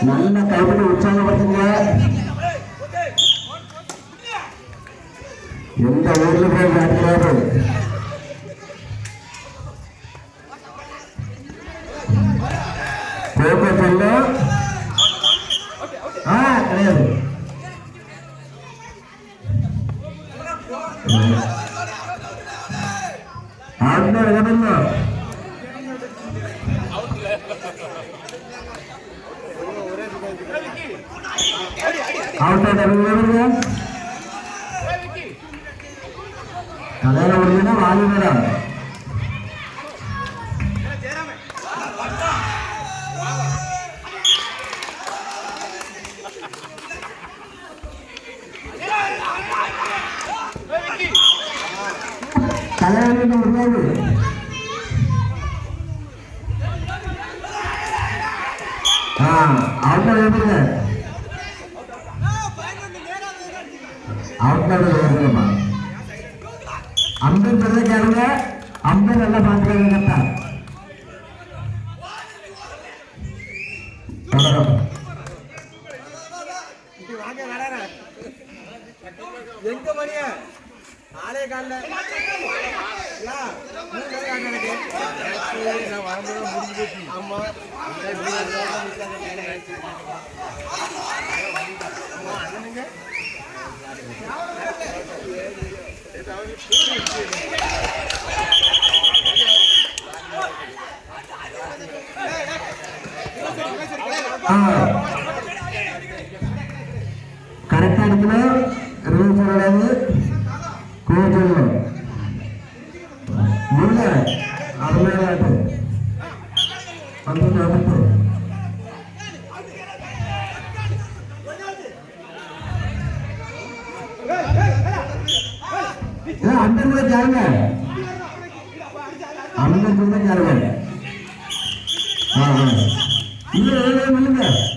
நல்ல கைப்பற்றி உற்சாகப்படுத்துங்க. எந்த ஊர்ல போய் விளையாடுறாரு போக்க சொல்ல கிடையாது. ஆடுனா விதமில்லை. கலையில முடியுதுன்னா வாங்கி மேடம் கலையில முடியாது. அவங்க எப்படி அவங்க அம்பன் சொல்ல கேளுங்க. அம்பன் நல்லா பாத்துக்காங்க. எங்க மணிய ஆளே கால ஆமா கரெக்டா இருக்குல்ல கோவில் முள்ள அருமையாட்டு அந்த अंदर में जाएंगे अंदर में जाएंगे हाँ हाँ ये मिलेगा